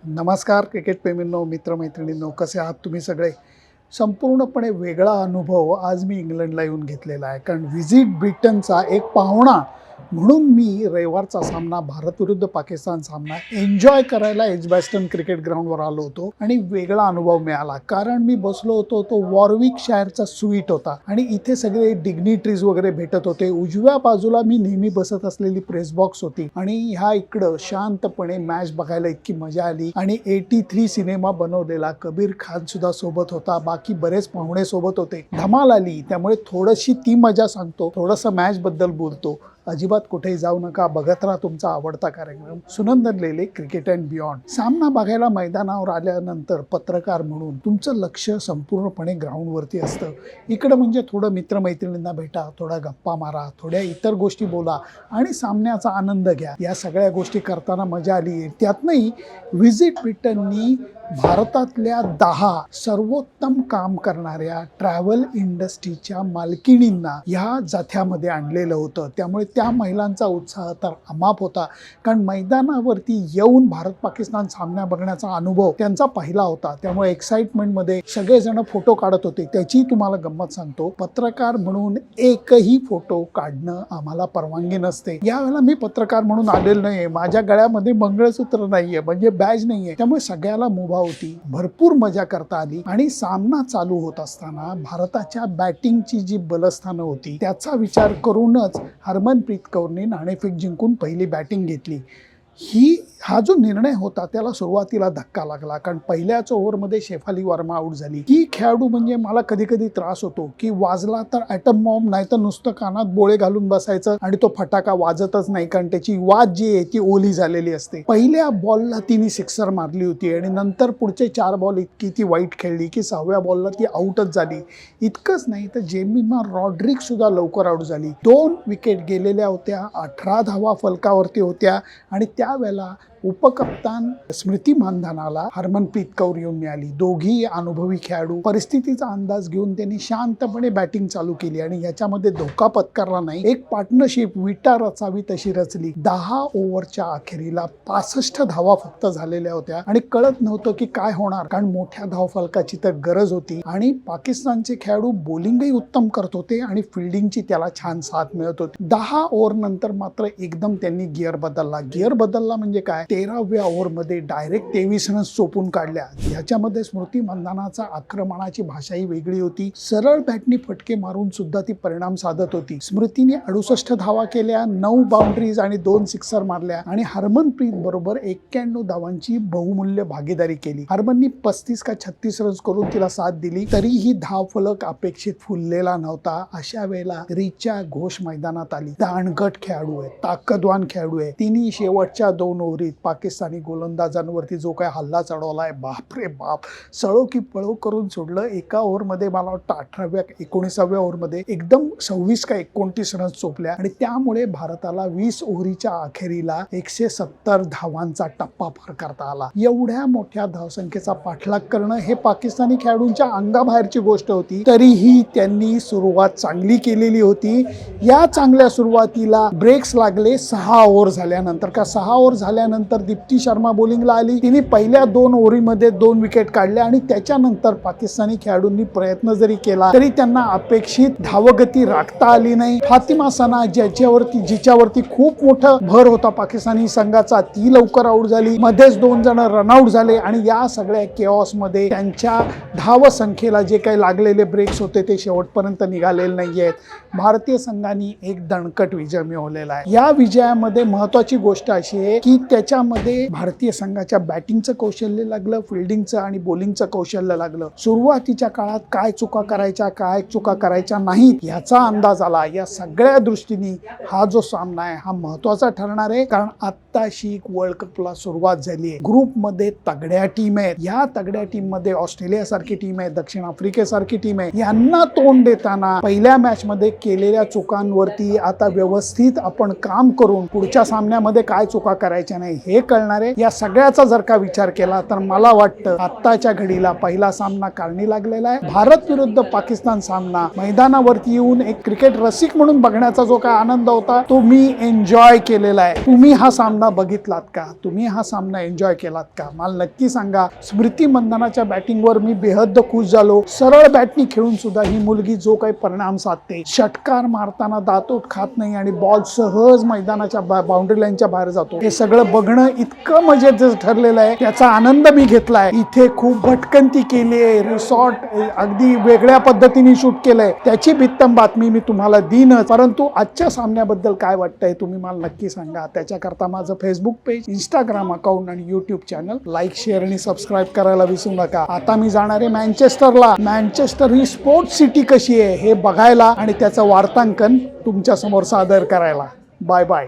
नमस्कार क्रिकेट प्रेमींनो, मित्रमैत्रिणींनो, कसे आहात तुम्ही सगळे. संपूर्णपणे वेगळा अनुभव आज मी इंग्लंडला येऊन घेतलेला आहे. कारण व्हिजिट ब्रिटनचा एक पाहुणा म्हणून मी रविवारचा सामना भारत विरुद्ध पाकिस्तान सामना एन्जॉय करायला एजबॅस्टन क्रिकेट ग्राउंडवर आलो होतो आणि वेगळा अनुभव मिळाला. कारण मी बसलो होतो तो वॉरविकशायरचा स्वीट होता आणि इथे सगळे डिग्निटरीज वगैरे भेटत होते. उजव्या बाजूला मी नेहमी बसत असलेली प्रेस बॉक्स होती आणि ह्या इकडं शांतपणे मॅच बघायला इतकी मजा आली. आणि 83 सिनेमा बनवलेला कबीर खान सुद्धा सोबत होता. बाकी बरेच पाहुणे सोबत होते. धमाल आली. त्यामुळे थोडीशी ती मजा सांगतो, थोडंसं मॅच बद्दल बोलतो. अजिबात कुठेही जाऊ नका, बघत राहा तुमचा आवडता कार्यक्रम सुनंदन लेले क्रिकेट अँड बियॉन्ड. सामना बघायला मैदानावर आल्यानंतर पत्रकार म्हणून तुमचं लक्ष संपूर्णपणे ग्राउंडवरती असतं. इकडं म्हणजे थोडं मित्रमैत्रिणींना भेटा, थोडा गप्पा मारा, थोड्या इतर गोष्टी बोला आणि सामन्याचा आनंद घ्या. या सगळ्या गोष्टी करताना मजा आली. त्यातनंही व्हिजिट ब्रिटननी भारतातल्या 10 सर्वोत्तम काम करणाऱ्या ट्रॅव्हल इंडस्ट्रीच्या मालकिणींना ह्या जथ्यामध्ये आणलेलं होतं. त्यामुळे त्या महिलांचा उत्साह तर अमाप होता. कारण मैदानावरती येऊन भारत पाकिस्तान सामना बघण्याचा अनुभव त्यांचा पहिला होता. त्यामुळे एक्साइटमेंटमध्ये सगळेजण फोटो काढत होते. त्याची तुम्हाला गंमत सांगतो, पत्रकार म्हणून एकही फोटो काढणं आम्हाला परवानगी नसते. यावेळेला मी पत्रकार म्हणून आलेलो नाहीये. माझ्या गळ्यामध्ये मंगळसूत्र नाहीये, म्हणजे बॅज नाहीये. त्यामुळे सगळ्याला मुभा होती. भरपूर मजा करता आली. आणि सामना चालू होत असताना भारताच्या बॅटिंगची जी बलस्थानं होती त्याचा विचार करूनच हरमनप्रीत कौरने नाणेफेक जिंकून पहिली बॅटिंग घेतली. हा जो निर्णय होता त्याला सुरुवातीला धक्का लागला. कारण पहिल्याच ओव्हरमध्ये शेफाली वर्मा आऊट झाली. ही खेळाडू म्हणजे मला कधी कधी त्रास होतो की वाजला तर ॲटम बॉम्ब, नाही तर नुसतं कानात बोळे घालून बसायचं आणि तो फटाका वाजतच नाही. कारण त्याची वाज जी आहे ती ओली झालेली असते. पहिल्या बॉलला तिने सिक्सर मारली होती आणि नंतर पुढचे 4 बॉल इतकी ती वाईट खेळली की 6व्या बॉलला ती आऊटच झाली. इतकंच नाही तर जेमिमा रॉड्रिक सुद्धा लवकर आऊट झाली. 2 विकेट गेलेल्या होत्या. 18 धावा फलकावरती होत्या आणि त्यावेळेला उपकप्तान स्मृती मानधनाला हरमनप्रीत कौर येऊन मिळाली. दोघी अनुभवी खेळाडू. परिस्थितीचा अंदाज घेऊन त्यांनी शांतपणे बॅटिंग चालू केली आणि याच्यामध्ये धोका पत्करला नाही. एक पार्टनरशिप विटा रचावी तशी रचली. 10 ओव्हरच्या अखेरीला 65 धावा फक्त झालेल्या होत्या आणि कळत नव्हतं की काय होणार. कारण मोठ्या धावफलकाची तर गरज होती आणि पाकिस्तानचे खेळाडू बॉलिंगही उत्तम करत होते आणि फिल्डिंगची त्याला छान साथ मिळत होती. 10 ओव्हर नंतर मात्र एकदम त्यांनी गिअर बदलला. गिअर बदलला म्हणजे काय, 13व्या ओव्हरमध्ये डायरेक्ट 23 रन्स चोपून काढल्या. ह्याच्यामध्ये स्मृती मंदानाचा आक्रमणाची भाषाही वेगळी होती. सरळ बॅटनी फटके मारून सुद्धा ती परिणाम साधत होती. स्मृतीने 68 धावा केल्या, 9 बाउंड्रीज आणि 2 सिक्सर मारल्या आणि हरमनप्रीत बरोबर 91 धावांची बहुमूल्य भागीदारी केली. हरमननी 35 का 36 रन्स करून तिला साथ दिली. तरीही धाव फलक अपेक्षित फुललेला नव्हता. अशा वेळेला रिचा घोष मैदानात आली. दांडगट खेळाडू आहे, ताकदवान खेळाडू आहे. तिने शेवटच्या 2 ओव्हरीत पाकिस्तानी गोलंदाजांवरती जो काय हल्ला चढवलाय, बापरे बाप, सळो की पळो करून सोडलं. एका ओव्हरमध्ये मला वाटतं 19व्या ओव्हरमध्ये एकदम 26 का 29 रन्स चोपल्या आणि त्यामुळे भारताला 20 ओव्हरीच्या अखेरीला 170 धावांचा टप्पा पार करता आला. एवढ्या मोठ्या धावसंख्येचा पाठलाग करणं हे पाकिस्तानी खेळाडूंच्या अंगाबाहेरची गोष्ट होती. तरीही त्यांनी सुरुवात चांगली केलेली होती. या चांगल्या सुरुवातीला ब्रेक्स लागले 6 ओव्हर झाल्यानंतर. का 6 ओव्हर झाल्यानंतर दीप्ती शर्मा बॉलिंगला आली. तिने पहिल्या 2 ओव्हरीमध्ये 2 विकेट काढल्या आणि त्याच्यानंतर पाकिस्तानी खेळाडूंनी प्रयत्न जरी केला तरी त्यांना अपेक्षित धावगती राखता आली नाही. फातिमा सना जिच्यावरती खूप मोठं भर होता पाकिस्तानी संघाचा, ती लवकर आऊट झाली. मध्येच 2 जण रनआउट झाले आणि या सगळ्या केऑस मध्ये त्यांच्या धाव संख्येला जे काही लागलेले ब्रेक्स होते ते शेवटपर्यंत निघालेले नाहीयेत. भारतीय संघाने एक दणकट विजय मिळवलेला आहे. या विजयामध्ये महत्वाची गोष्ट अशी आहे की त्याच्यामध्ये भारतीय संघाच्या बॅटिंगचं कौशल्य लागलं, फिल्डिंगचं आणि बॉलिंगचं कौशल्य लागलं. सुरुवातीच्या काळात काय चुका करायच्या, काय चुका करायच्या नाहीत याचा अंदाज आला. या सगळ्या दृष्टीने हा जो सामना आहे हा महत्वाचा ठरणार आहे. कारण आत्ताशी वर्ल्ड कपला सुरुवात झाली आहे. ग्रुपमध्ये तगड्या टीम आहेत. या तगड्या टीम मध्ये ऑस्ट्रेलिया सारखी टीम आहे, दक्षिण आफ्रिकेसारखी टीम आहे. यांना तोंड देताना पहिल्या मॅच मध्ये केलेल्या चुकांवरती आता व्यवस्थित आपण काम करून पुढच्या सामन्यामध्ये काय चुका करायच्या नाही हे कळणार आहे. या सगळ्याचा जर का विचार केला तर मला वाटतं आत्ताच्या घडीला पहिला सामना कारणी लागलेला आहे. भारत विरुद्ध पाकिस्तान सामना मैदानावरती येऊन एक क्रिकेट रसिक म्हणून बघण्याचा जो काय आनंद होता तो मी एन्जॉय केलेला आहे. तुम्ही हा सामना बघितलात का? तुम्ही हा सामना एन्जॉय केलात का? मला नक्की सांगा. स्मृती मंदानाच्या बॅटिंगवर मी बेहद खुश झालो. सरळ बॅटनी खेळून सुद्धा ही मुलगी जो काही परिणाम साधते, षटकार मारताना दातोट खात नाही आणि बॉल सहज मैदानाच्या बाउंड्री लाईनच्या बाहेर जातो, हे सगळं बघणं इतकं मजेचं ठरलेलं आहे. त्याचा आनंद मी घेतलाय. इथे खूप भटकंती केली आहे, रिसॉर्ट अगदी वेगळ्या पद्धतीने शूट केलंय, त्याची बित्तम बातमी मी तुम्हाला देईनच. परंतु आजच्या सामन्याबद्दल काय वाटतंय तुम्ही मला नक्की सांगा. त्याच्याकरता माझं फेसबुक पेज, इंस्टाग्राम अकाउंट आणि यूट्यूब चॅनल लाईक, शेअर आणि सबस्क्राईब करायला विसरू नका. आता मी जाणार आहे मँचेस्टरला. मँचेस्टर ही स्पोर्ट्स सिटी कशी आहे हे बघायला आणि त्याचं वार्तांकन तुमच्या समोर सादर करायला. Bye bye.